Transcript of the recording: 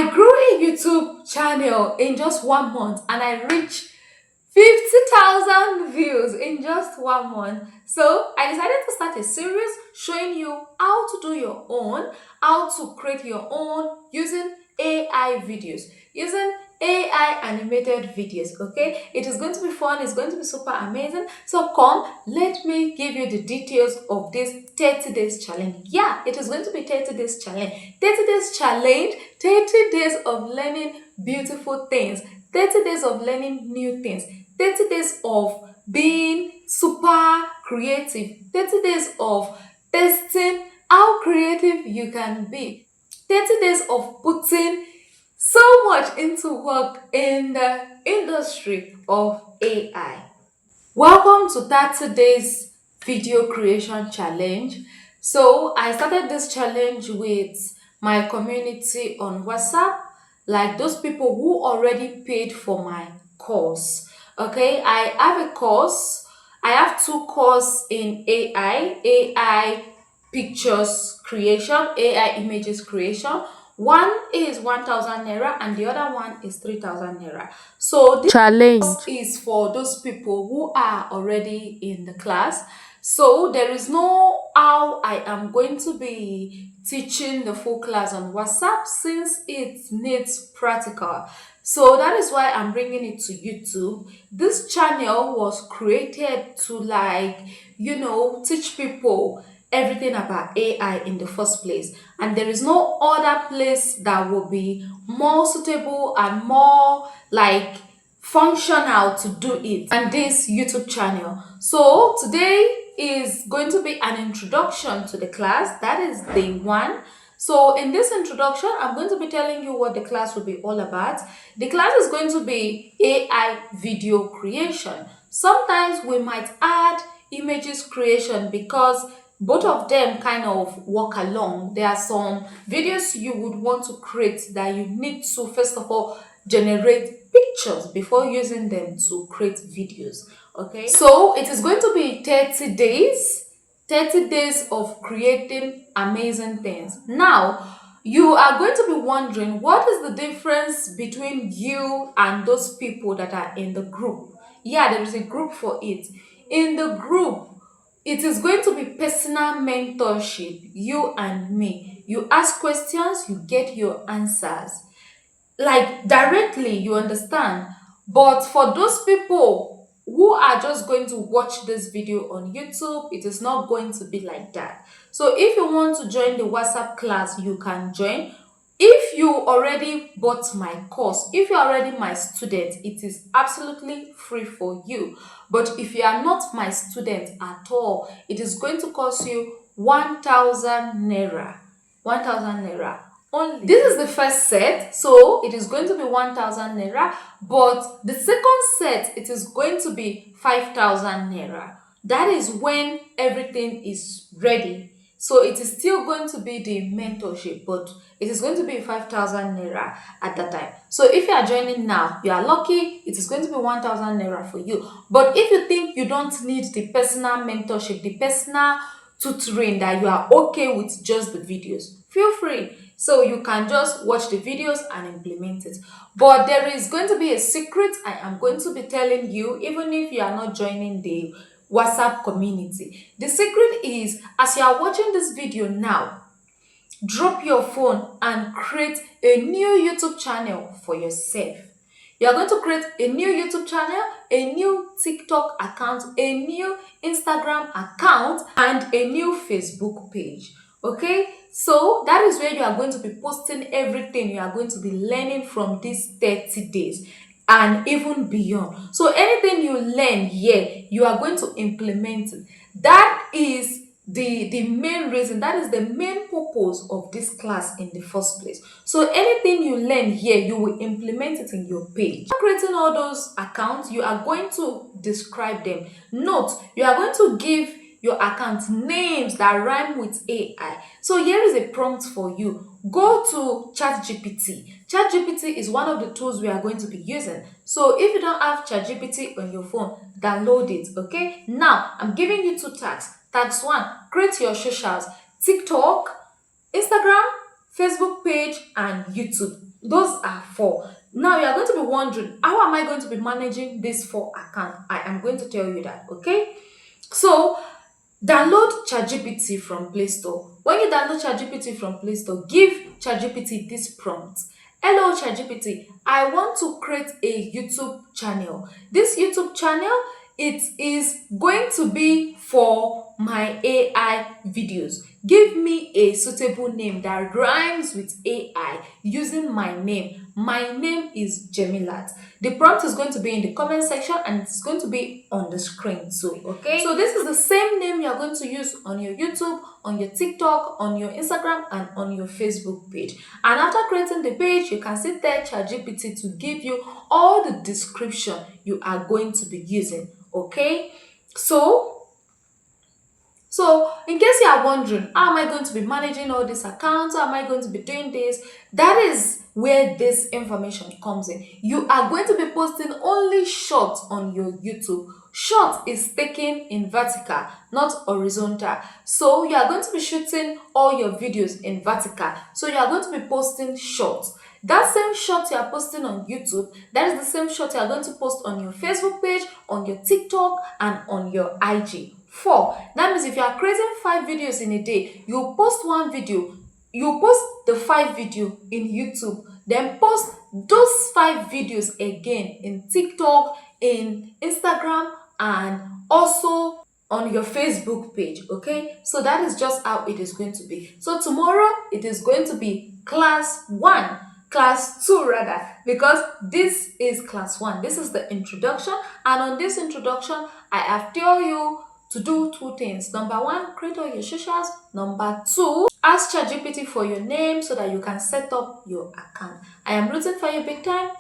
I grew a YouTube channel in just 1 month and I reached 50,000 views in just 1 month. So I decided to start a series showing you how to do your own, how to create your own using AI videos, using AI animated videos. Okay, it is going to be fun, it's going to be super amazing. So come, let me give you the details of this 30 days challenge. Yeah, it is going to be 30 days challenge. 30 days challenge, 30 days of learning beautiful things, 30 days of learning new things, 30 days of being super creative, 30 days of testing how creative you can be, 30 days of putting so much into work in the industry of AI. Welcome to 30 days video creation challenge. So I started this challenge with my community on WhatsApp, like those people who already paid for my course. Okay, I have a course. I have two courses in AI pictures creation, AI images creation. One is 1,000 naira and the other one is 3,000 naira. So this Challenge. course is for those people who are already in the class. So there is no how I am going to be teaching the full class on WhatsApp since it needs practical. So that is why I'm bringing it to YouTube. This channel was created to teach people everything about AI in the first place. And there is no other place that will be more suitable and more functional to do it than this YouTube channel. So today is going to be an introduction to the class. That is day one. So in this introduction, I'm going to be telling you what the class will be all about. The class is going to be AI video creation. Sometimes we might add images creation because both of them kind of walk along. There are some videos you would want to create that you need to first of all generate pictures before using them to create videos. Okay, so it is going to be 30 days, 30 days of creating amazing things. Now you are going to be wondering, what is the difference between you and those people that are in the group? Yeah, there is a group for it. In the group, it is going to be personal mentorship, you and me. You ask questions, you get your answers like directly, you understand. But for those people who are just going to watch this video on YouTube, it is not going to be like that. So if you want to join the WhatsApp class, you can join. If you already bought my course, if you're already my student, it is absolutely free for you. But if you are not my student at all, it is going to cost you 1,000 naira. 1,000 naira only. This is the first set, so it is going to be 1,000 naira. But the second set, it is going to be 5,000 naira. That is when everything is ready. So it is still going to be the mentorship, but it is going to be 5,000 naira at that time. So if you are joining now, you are lucky, it is going to be 1,000 naira for you. But if you think you don't need the personal mentorship, the personal tutoring, that you are okay with just the videos, feel free. So you can just watch the videos and implement it. But there is going to be a secret I am going to be telling you, even if you are not joining the WhatsApp community. The secret is, as you are watching this video now, drop your phone and create a new YouTube channel for yourself. You are going to create a new YouTube channel, a new TikTok account, a new Instagram account, and a new Facebook page. Okay, so that is where you are going to be posting everything you are going to be learning from these 30 days and even beyond. So anything you learn here, you are going to implement it. That is the main reason, that is the main purpose of this class in the first place. So anything you learn here, you will implement it in your page. Creating all those accounts, you are going to describe them. Note, you are going to give your account names that rhyme with AI. So here is a prompt for you. Go to ChatGPT. ChatGPT is one of the tools we are going to be using. So if you don't have ChatGPT on your phone, download it. Okay, now I'm giving you two tasks. Task one, create your socials: TikTok, Instagram, Facebook page, and YouTube. Those are four. Now you are going to be wondering, how am I going to be managing these four accounts? I am going to tell you that, okay? So download ChatGPT from Play Store. When you download ChatGPT from Play Store, give ChatGPT this prompt. Hello ChatGPT, I want to create a YouTube channel. This YouTube channel, it is going to be for my AI videos. Give me a suitable name that rhymes with AI using my name. My name is Jemilat. The prompt is going to be in the comment section and it's going to be on the screen too. Okay. So this is the same name you're going to use on your YouTube, on your TikTok, on your Instagram, and on your Facebook page. And after creating the page, you can sit there ChatGPT to give you all the description you are going to be using. Okay. So, in case you are wondering, how am I going to be managing all these accounts? How am I going to be doing this? That is where this information comes in. You are going to be posting only shorts on your YouTube. Short is taken in vertical, not horizontal. So, you are going to be shooting all your videos in vertical. So, you are going to be posting shorts. That same shot you are posting on YouTube, that is the same shot you are going to post on your Facebook page, on your TikTok, and on your IG. 4. That means if you are creating 5 videos in a day, you post one video, you post the 5 video in YouTube, then post those 5 videos again in TikTok, in Instagram, and also on your Facebook page. Okay, so that is just how it is going to be. So tomorrow it is going to be class 1, class 2 rather, because this is class 1. This is the introduction, and on this introduction I have tell you to do 2 things. Number 1, create all your socials. Number 2, ask ChatGPT for your name so that you can set up your account. I am rooting for you big time.